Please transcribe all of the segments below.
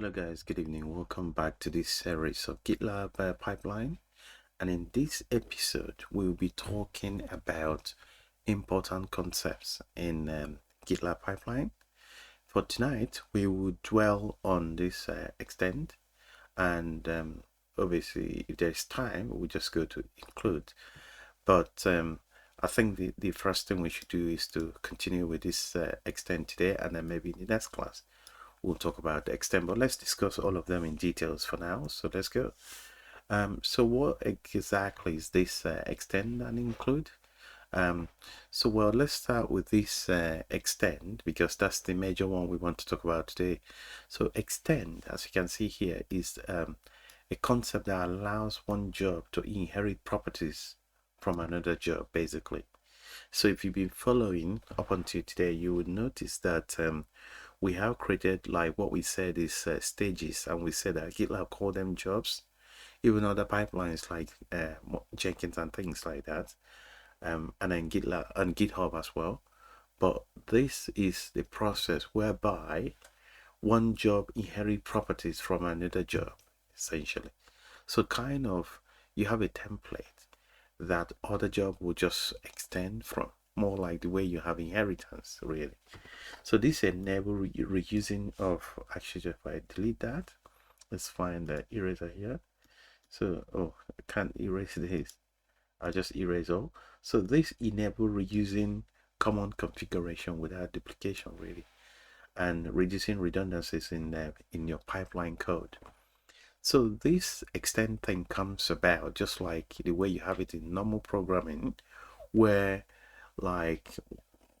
Hello guys, good evening. Welcome back to this series of GitLab pipeline. And in this episode, we'll be talking about important concepts in GitLab pipeline. For tonight, we will dwell on this extend, and obviously, if there's time, we'll just go to include. But I think the first thing we should do is to continue with this extend today, and then maybe in the next class we'll talk about the extend, but let's discuss all of them in details for now. So let's go. So what exactly is this extend and include? Well, let's start with this extend, because that's the major one we want to talk about today. So extend, as you can see here, is a concept that allows one job to inherit properties from another job, basically. So if you've been following up until today, you would notice that we have created, like what we said is stages, and we said that GitLab call them jobs, even other pipelines like Jenkins and things like that, and then GitLab and GitHub as well. But this is the process whereby one job inherit properties from another job, essentially. So kind of you have a template that other job will just extend from, more like the way you have inheritance, really. So this enable reusing of, actually, if I delete that, let's find the eraser here. So I can't erase this, I'll just erase all. So this enable reusing common configuration without duplication, really, and reducing redundancies in your pipeline code. So this extend thing comes about just like the way you have it in normal programming, where like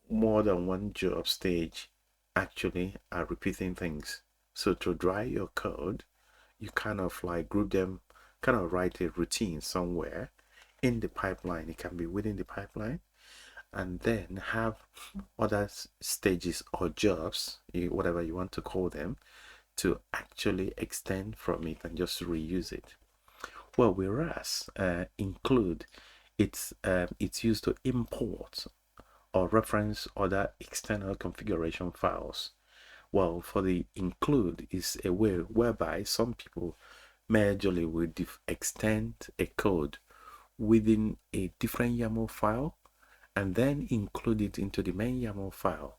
more than one job stage actually are repeating things. So to dry your code, you kind of like group them, kind of write a routine somewhere in the pipeline. It can be within the pipeline, and then have other stages or jobs, whatever you want to call them, to actually extend from it and just reuse it. Well, whereas include, it's used to import or reference other external configuration files. Well, for the include is a way whereby some people majorly will extend a code within a different YAML file and then include it into the main YAML file.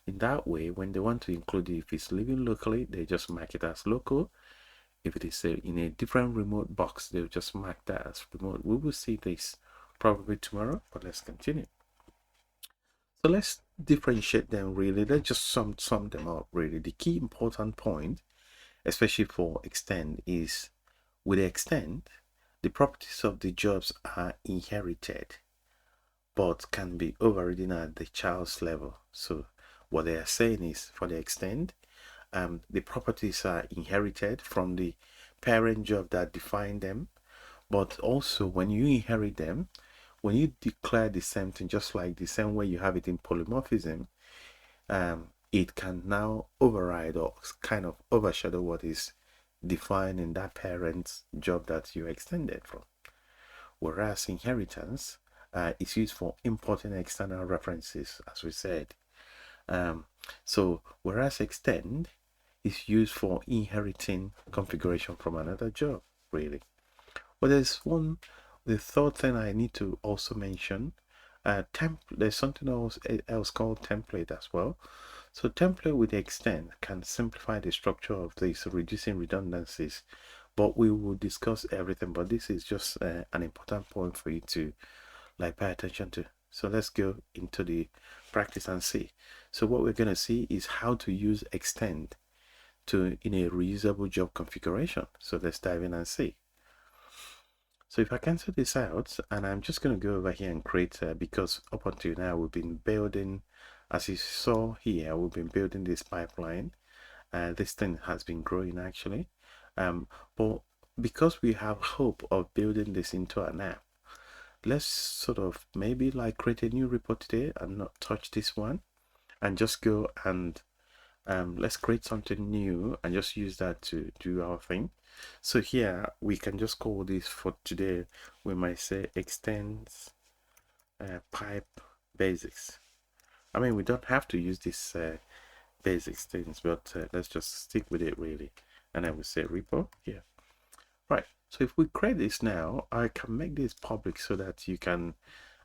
In that way, when they want to include it, if it's living locally, they just mark it as local. If it is in a different remote box, they'll just mark that as remote. We will see this probably tomorrow, but let's continue. So let's differentiate them, really. Let's just sum them up, really. The key important point, especially for extend, is with extend, the properties of the jobs are inherited, but can be overridden at the child's level. So what they are saying is, for the extend, the properties are inherited from the parent job that defined them, but also when you inherit them, when you declare the same thing, just like the same way you have it in polymorphism, it can now override or kind of overshadow what is defined in that parent's job that you extended from. Whereas inheritance is used for importing external references, as we said. So whereas extend is used for inheriting configuration from another job, really. But the third thing I need to also mention, there's something else called template as well. So template with extend can simplify the structure of this, reducing redundancies. But we will discuss everything, but this is just an important point for you to like pay attention to. So let's go into the practice and see. So what we're going to see is how to use extend in a reusable job configuration. So let's dive in and see. So if I cancel this out, and I'm just going to go over here and create, because up until now we've been building, as you saw here, we've been building this pipeline. This thing has been growing actually, but because we have hope of building this into an app, let's sort of maybe like create a new report today and not touch this one, and just go and let's create something new and just use that to do our thing. So here we can just call this for today, we might say extends pipe basics. I mean, we don't have to use this basics things, but let's just stick with it, really. and then we say repo here. Right, so if we create this now, I can make this public so that you can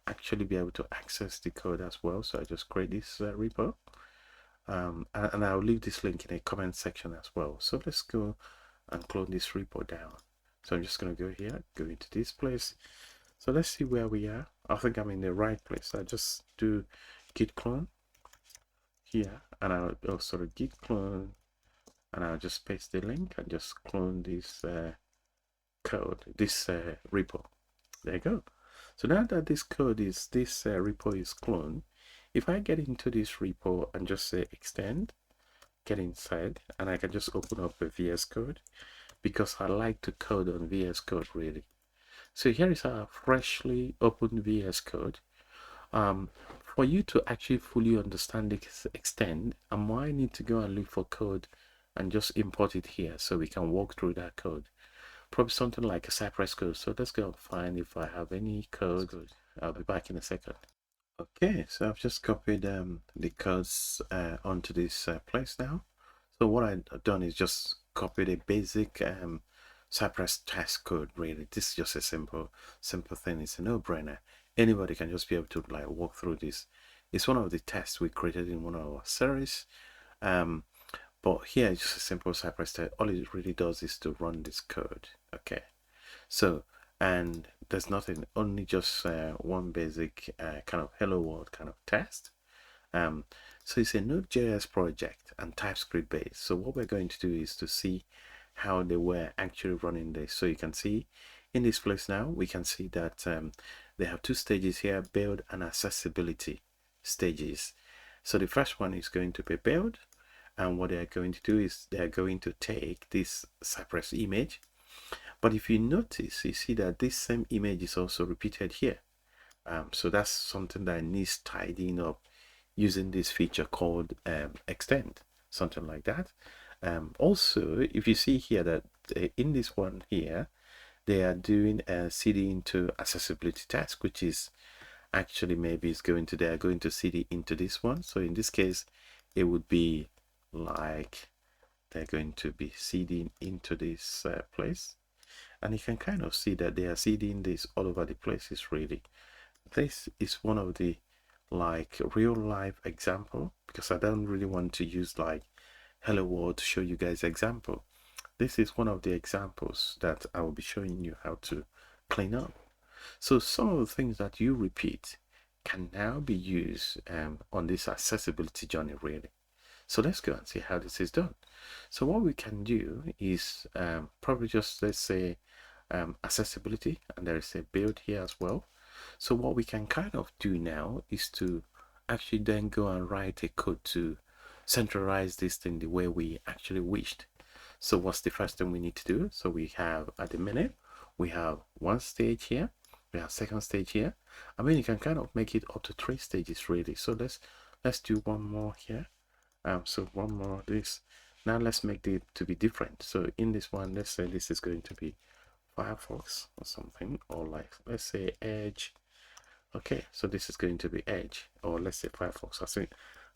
actually be able to access the code as well. So I just create this repo, and I'll leave this link in a comment section as well. So let's go and clone this repo down. So I'm just going to go here, go into this place. So let's see where we are. I think I'm in the right place. I just do git clone here, and I'll also git clone, and I'll just paste the link and just clone this code, this repo. There you go. So now that this repo is cloned, if I get into this repo and just say extend, get inside, and I can just open up a VS Code, because I like to code on VS Code really. So here is our freshly opened VS Code. For you to actually fully understand this extend, I might need to go and look for code and just import it here so we can walk through that code. Probably something like a Cypress code. So let's go and find if I have any code. I'll be back in a second. Okay, so I've just copied the codes onto this place now. So what I've done is just copied a basic Cypress test code. Really, this is just a simple thing. It's a no-brainer. Anybody can just be able to like walk through this. It's one of the tests we created in one of our series. But here it's just a simple Cypress test. All it really does is to run this code. Okay, so and there's nothing, only just one basic kind of hello world kind of test. So it's a Node.js project and TypeScript based. So what we're going to do is to see how they were actually running this. So you can see in this place now, we can see that they have two stages here, build and accessibility stages. So the first one is going to be build, and what they are going to do is they are going to take this Cypress image. But if you notice, you see that this same image is also repeated here. So that's something that needs tidying up using this feature called extend, something like that. Also, if you see here that in this one here, they are doing a CD into accessibility task, which is actually maybe it's going to, they are going to CD into this one. So in this case, it would be like they're going to be seeding into this place. And you can kind of see that they are seeding this all over the places really. This is one of the like real life example, because I don't really want to use like hello world to show you guys example. This is one of the examples that I will be showing you how to clean up. So some of the things that you repeat can now be used on this accessibility journey really. So let's go and see how this is done. So what we can do is probably just, let's say, accessibility, and there is a build here as well. So what we can kind of do now is to actually then go and write a code to centralize this thing the way we actually wished. So what's the first thing we need to do? So we have at the minute, we have one stage here, we have second stage here. I mean, you can kind of make it up to 3 stages really. So let's do one more here. So one more this. Now let's make it to be different. So in this one, let's say this is going to be Firefox or something, or like let's say Edge. Okay, so this is going to be Edge, or let's say Firefox.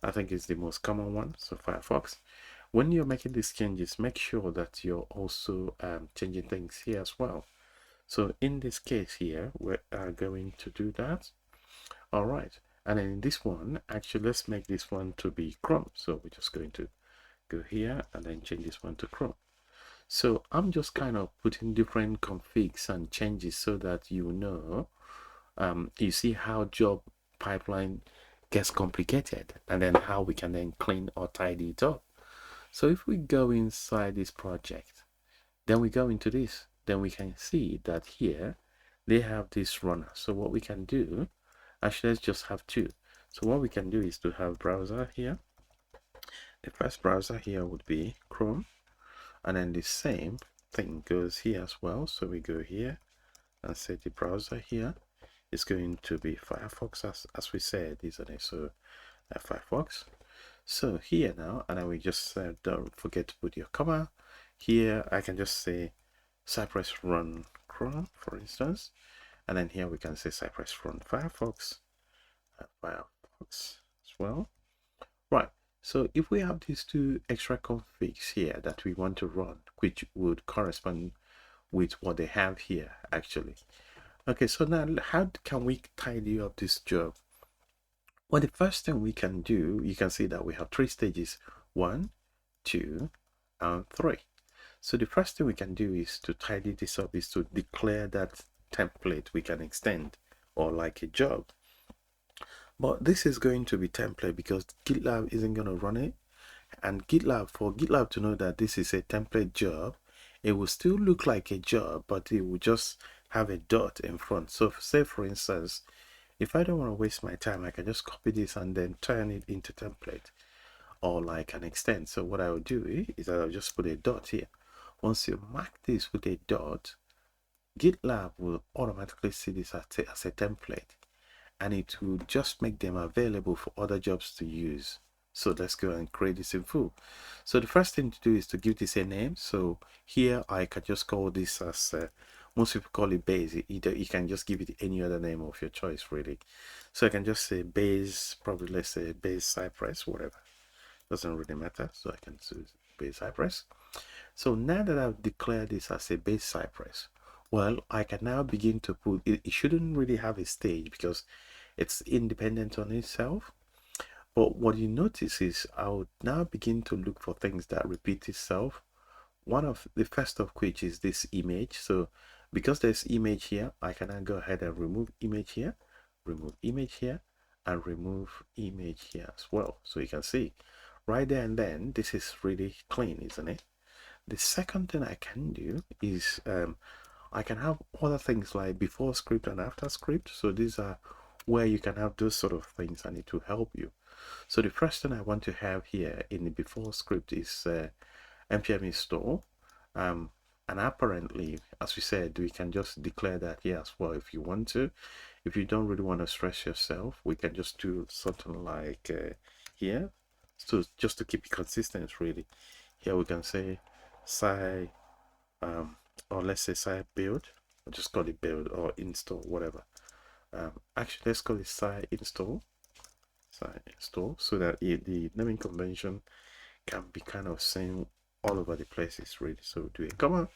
I think it's the most common one. So Firefox. When you're making these changes, make sure that you're also changing things here as well. So in this case here, we are going to do that. All right, and then in this one, actually, let's make this one to be Chrome. So we're just going to go here and then change this one to Chrome. So I'm just kind of putting different configs and changes so that you know, you see how job pipeline gets complicated, and then how we can then clean or tidy it up. So if we go inside this project, then we go into this, then we can see that here they have this runner. So what we can do, actually let's just have two. So what we can do is to have browser here. The first browser here would be Chrome, and then the same thing goes here as well. So we go here and set the browser here. It's going to be Firefox as we said, isn't it? So Firefox. So here now, and then we just don't forget to put your comma. Here I can just say Cypress run Chrome, for instance, and then here we can say Cypress run Firefox, Firefox as well. Right. So if we have these two extra configs here that we want to run, which would correspond with what they have here actually. Okay, so now how can we tidy up this job? Well, the first thing we can do, you can see that we have three stages, 1, 2, and 3. So the first thing we can do is to tidy this up is to declare that template we can extend or like a job. But this is going to be template because GitLab isn't going to run it. And for GitLab to know that this is a template job, it will still look like a job, but it will just have a dot in front. So say for instance, if I don't want to waste my time, I can just copy this and then turn it into template or like an extend. So what I will do is I'll just put a dot here. Once you mark this with a dot, GitLab will automatically see this as a template, and it will just make them available for other jobs to use. So let's go and create this in full. So the first thing to do is to give this a name. So here I can just call this as most people call it base. Either you can just give it any other name of your choice really. So I can just say base, probably let's say base cypress, whatever, doesn't really matter. So I can choose base cypress. So now that I've declared this as a base cypress, well, I can now begin to put it. It shouldn't really have a stage because it's independent on itself. But what you notice is I would now begin to look for things that repeat itself. One of the first of which is this image. So because there's image here, I can now go ahead and remove image here, and remove image here as well. So you can see right there and then this is really clean, isn't it? The second thing I can do is I can have other things like before script and after script. So these are where you can have those sort of things and it will help you. So the first thing I want to have here in the before script is npm install. And apparently, as we said, we can just declare that here as well if you want to. If you don't really want to stress yourself, we can just do something like here. So just to keep it consistent really. Here we can say sci or let's say sci build, or just call it build or install, whatever. Actually let's call it sci install, so that the naming convention can be kind of same all over the places really. So do a comma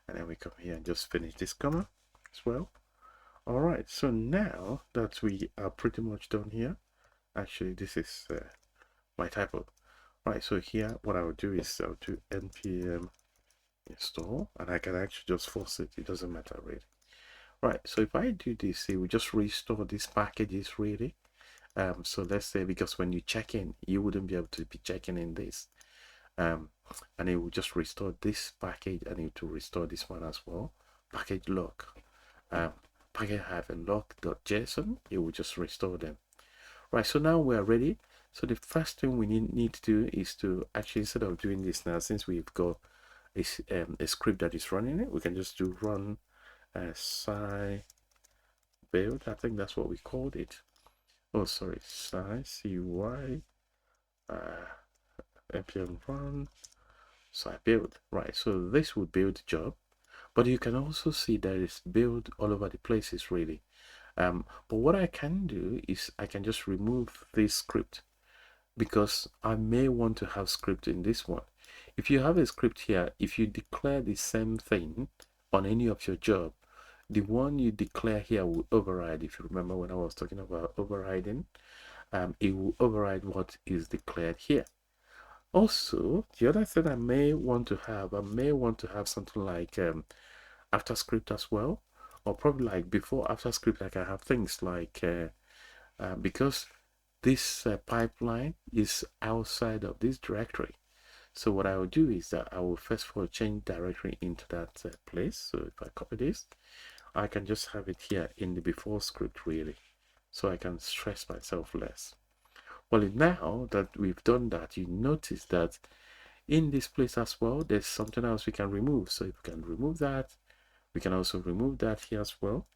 and then we come here and just finish this comma as well. All right, so now that we are pretty much done here, actually this is my typo. Right, so here what I would do is I'll do npm install, and I can actually just force it, it doesn't matter really. Right, so if I do this, it will just restore these packages really. So let's say, because when you check in, you wouldn't be able to be checking in this, and it will just restore this package, and it will restore this one as well. Package log, package-log.json, it will just restore them. Right, so now we're ready. So the first thing we need to do is to actually, instead of doing this now, since we've got a script that is running it, we can just do run sci build. I think that's what we called it. Oh, sorry, cy npm run sci build. Right, so this would build the job, but you can also see that it's built all over the places really. But what I can do is I can just remove this script because I may want to have script in this one. If you have a script here, if you declare the same thing on any of your job, the one you declare here will override. If you remember when I was talking about overriding, it will override what is declared here. Also, the other thing I may want to have something like after script as well, or probably like before after script. Like I have things like because this pipeline is outside of this directory. So what I will do is that I will first of all change directory into that place. So if I copy this, I can just have it here in the before script really, so I can stress myself less. Well, now that we've done that, you notice that in this place as well, there's something else we can remove. So if we can remove that, we can also remove that here as well,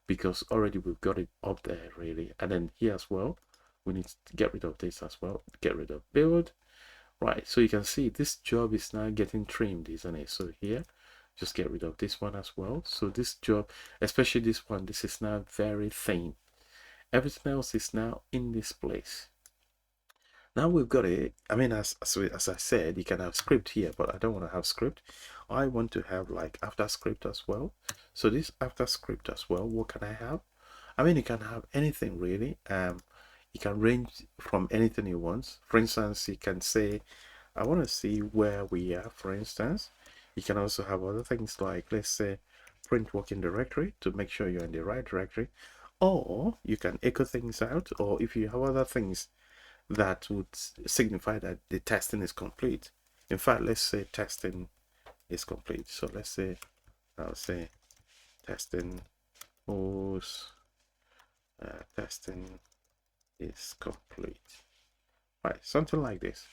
because already we've got it up there really. And then here as well, we need to get rid of this as well, get rid of build. Right, so you can see this job is now getting trimmed, isn't it? So here, just get rid of this one as well. So this job, especially this one, this is now very thin. Everything else is now in this place. Now we've got it. I mean, as I said, you can have script here, but I don't want to have script. I want to have like after script as well. So this after script as well, what can I have? I mean, you can have anything really. You can range from anything you want. For instance, you can say, I want to see where we are, for instance. You can also have other things like, let's say, print working directory to make sure you're in the right directory. Or you can echo things out, or if you have other things that would signify that the testing is complete. In fact, let's say testing is complete. So let's say, I'll say testing was testing is complete. Right, something like this.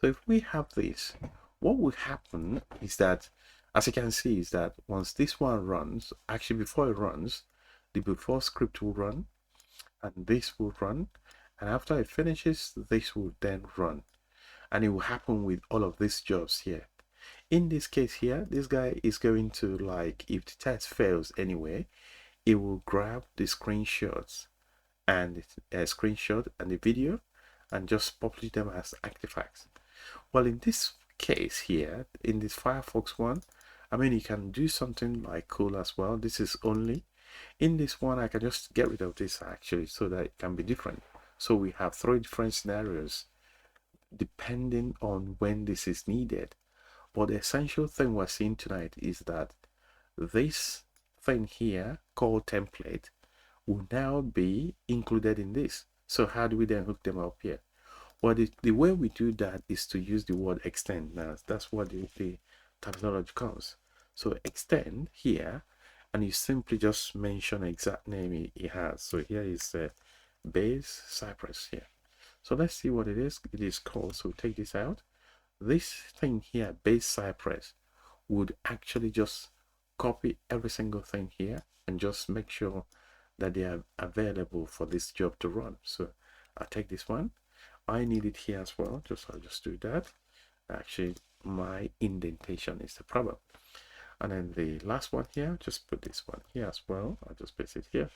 So if we have this, what will happen is that, as you can see, is that once this one runs, actually before it runs, the before script will run, and this will run, and after it finishes, this will then run. And it will happen with all of these jobs here. In this case here, this guy is going to, like, if the test fails anyway, it will grab the screenshots and a screenshot and the video and just publish them as artifacts. Well, in this case here, in this Firefox one, I mean, you can do something like cool as well. This is only in this one. I can just get rid of this actually so that it can be different. So we have 3 different scenarios depending on when this is needed. But the essential thing we're seeing tonight is that this thing here called template will now be included in this. So how do we then hook them up here? Well, the way we do that is to use the word extend. Now, that's what the terminology comes. So extend here, and you simply just mention exact name it has. So here is base Cypress here. So let's see what it is. It is called, so take this out. This thing here, base Cypress, would actually just copy every single thing here and just make sure that they are available for this job to run. So I'll take this one. I need it here as well. I'll just do that. Actually, my indentation is the problem. And then the last one here, just put this one here as well. I'll just paste it here.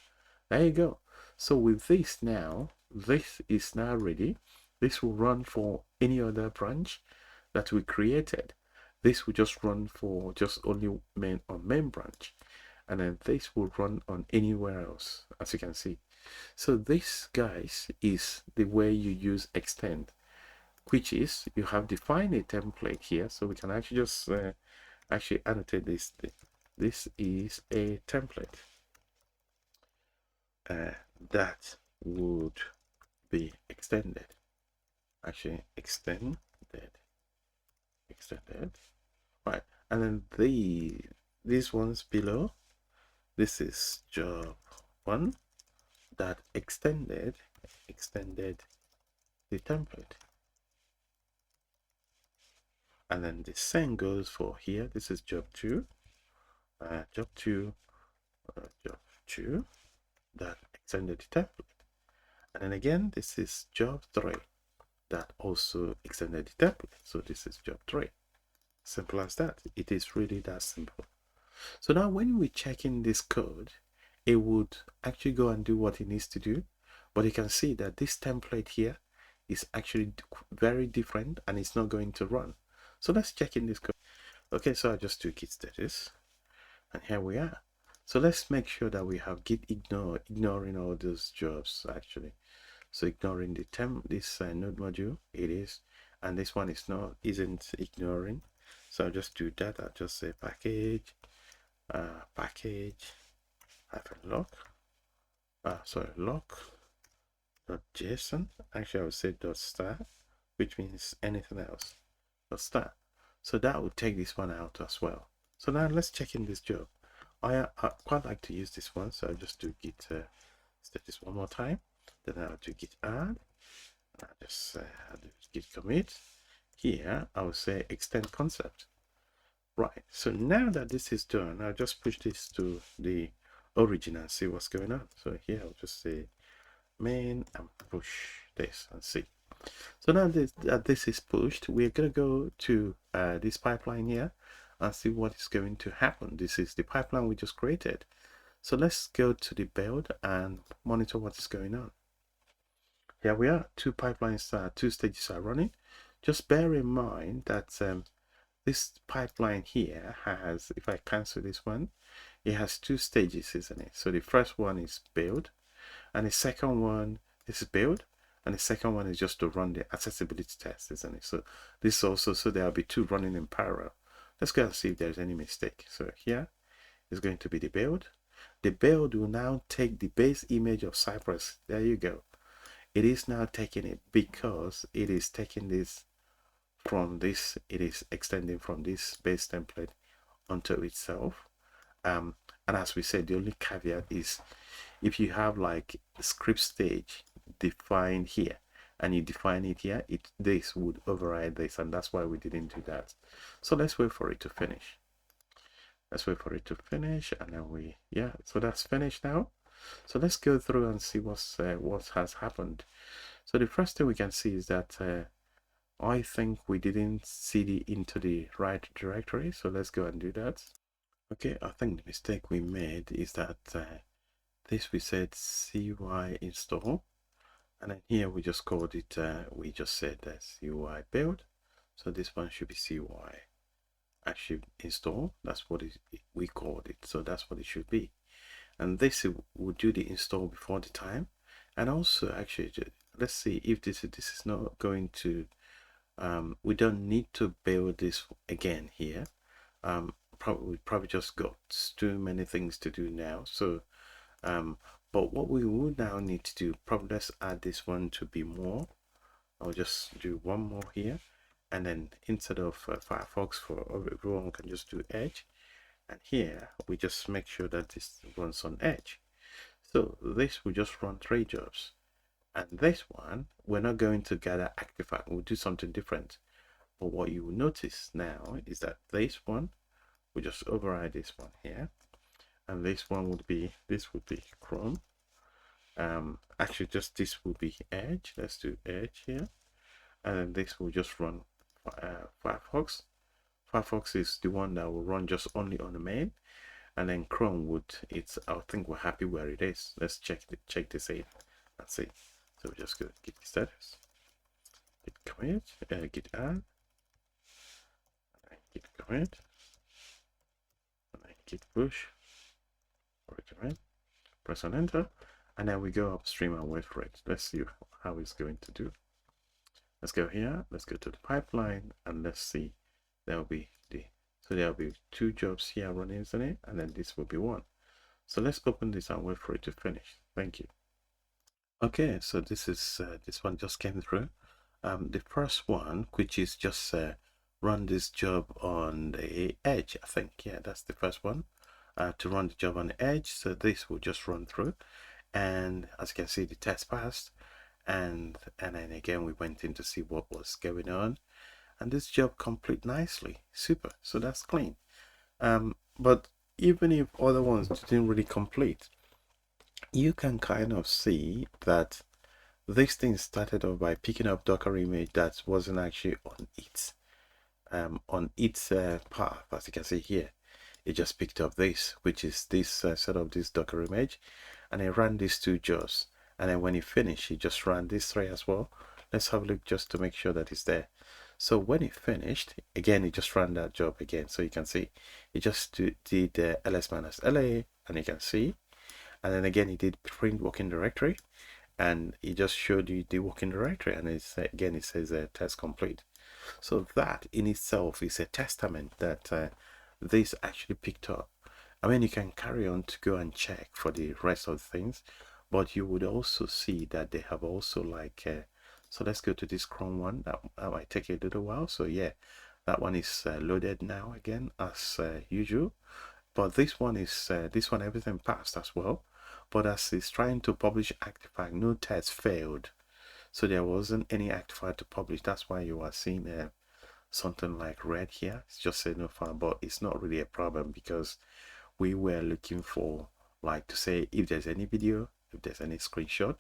There you go. So with this now, this is now ready. This will run for any other branch that we created. This will just run for just only main branch, and then this will run on anywhere else, as you can see. So this, guys, is the way you use extend, which is you have defined a template here. So we can actually just actually annotate this. This is a template that would be extended. Actually, extended, right? And then these ones below, this is job 1 that extended the template. And then the same goes for here. This is job 2, job 2 that extended the template. And then again, this is job 3 that also extended the template. So this is job 3. Simple as that. It is really that simple. So now when we check in this code, it would actually go and do what it needs to do. But you can see that this template here is actually very different and it's not going to run. So let's check in this code. Okay, so I just do git status, and here we are. So let's make sure that we have git ignoring all those jobs actually. So ignoring the this node module, it is, and this one is isn't ignoring. So I'll just do that. I'll just say package -lock lock.json. Actually, I would say .star, which means anything else. .star. So that would take this one out as well. So now let's check in this job. I quite like to use this one, so I'll just do git status one more time. Then I'll do git add. I'll just I'll do git commit. Here I will say extend concept. Right, so now that this is done, I'll just push this to the origin and see what's going on. So here I'll just say main and push this and see. So now that this is pushed, we're going to go to this pipeline here and see what is going to happen. This is the pipeline we just created. So let's go to the build and monitor what is going on. here we are. Two pipelines, two stages are running. Just bear in mind that this pipeline here has, if I cancel this one, it has two stages, isn't it? So the first one is build, and the second one is build, and the second one is just to run the accessibility test, isn't it? So this also, so there'll be two running in parallel. Let's go and see if there's any mistake. So here is going to be the build. The build will now take the base image of Cypress. There you go. It is now taking it because it is taking this from this, it is extending from this base template onto itself. And as we said, the only caveat is if you have like script stage defined here and you define it here, this would override this, and that's why we didn't do that. So let's wait for it to finish. Let's wait for it to finish, and then so that's finished now. So let's go through and see what has happened. So the first thing we can see is that I think we didn't cd into the right directory, so let's go and do that. Okay, I think the mistake we made is that this we said cy install, and then here we just called it we just said cy build. So this one should be cy actually install. That's what we called it, so that's what it should be. And this will do the install before the time. And also actually let's see if this is not going to we don't need to build this again here. We probably just got too many things to do now. So but what we will now need to do, probably let's add this one to be more. I'll just do one more here, and then instead of Firefox, for everyone can just do Edge, and here we just make sure that this runs on Edge. So this will just run 3 jobs, and this one we're not going to gather artifact, we'll do something different. But what you will notice now is that this one will just override this one here, and this one would be Chrome. Actually just this will be Edge. Let's do Edge here, and then this will just run Firefox. Firefox is the one that will run just only on the main, and then Chrome would, it's, I think we're happy where it is. Let's check this in and see. So we just go git status, git commit, git add, git commit, and then git push, recommend, press on enter, and then we go upstream and wait for it. Let's see how it's going to do. Let's go here, let's go to the pipeline, and let's see. There'll be there'll be 2 jobs here running, isn't it? And then this will be 1. So let's open this and wait for it to finish. Thank you. Okay, so this is this one just came through. The first one, which is just run this job on the edge, I think. Yeah, that's the first one, to run the job on the edge. So this will just run through, and as you can see, the test passed, and then again we went in to see what was going on, and this job complete nicely. Super. So that's clean. But even if other ones didn't really complete, you can kind of see that this thing started off by picking up Docker image that wasn't actually on its path. As you can see here, it just picked up this, which is this set of this Docker image, and it ran these 2 jobs, and then when it finished, it just ran these 3 as well. Let's have a look just to make sure that it's there. So when it finished, again, it just ran that job again. So you can see it just did ls-la, and you can see, and then again it did print working directory, and it just showed you the working directory, and it's again it says test complete. So that in itself is a testament that this actually picked up. I mean, you can carry on to go and check for the rest of the things, but you would also see that they have also like so let's go to this Chrome one. That might take a little while. So yeah, that one is loaded now again as usual. But this one is everything passed as well. But as it's trying to publish artifact, no test failed. So there wasn't any artifact to publish. That's why you are seeing something like red here. It's just saying no file, but it's not really a problem because we were looking for like to say if there's any video, if there's any screenshot.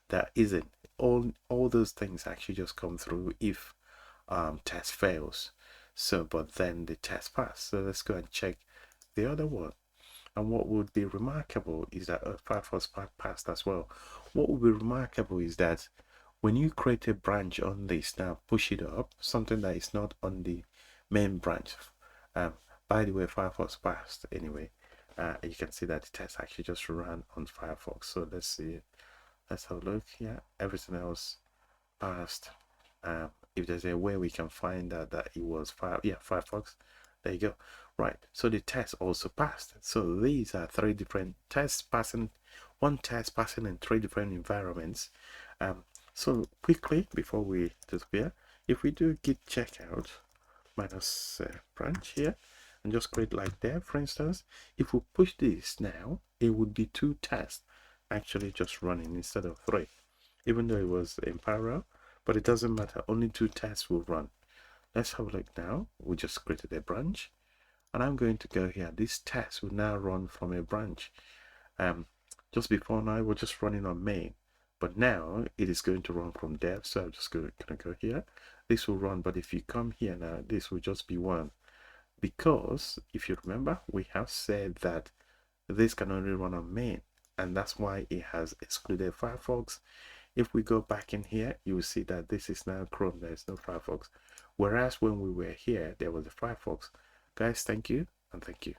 That isn't. All those things actually just come through if test fails. So but then the test passed. So let's go and check the other one. And what would be remarkable is that Firefox passed as well. What would be remarkable is that When you create a branch on this, now push it up, something that is not on the main branch. Um, by the way, Firefox passed anyway. You can see that the test actually just ran on Firefox. So let's see. Let's have a look here. Everything else passed. If there's a way we can find out that it was Firefox, there you go. Right, so the test also passed. So these are three different tests passing, one test passing in three different environments. So quickly before we disappear, if we do git checkout minus branch here and just create like there, for instance, if we push this now, it would be two tests actually just running instead of three, even though it was in parallel, but it doesn't matter, only two tests will run. Let's have a look now. We just created a branch and I'm going to go here. This test will now run from a branch. Just before now, we're just running on main, but now it is going to run from dev. So I'm just going to go here. This will run, but if you come here now, this will just be one, because if you remember, we have said that this can only run on main, and that's why it has excluded Firefox. If we go back in here, you will see that this is now Chrome. There's no Firefox, whereas when we were here, there was a Firefox. Guys, thank you and thank you.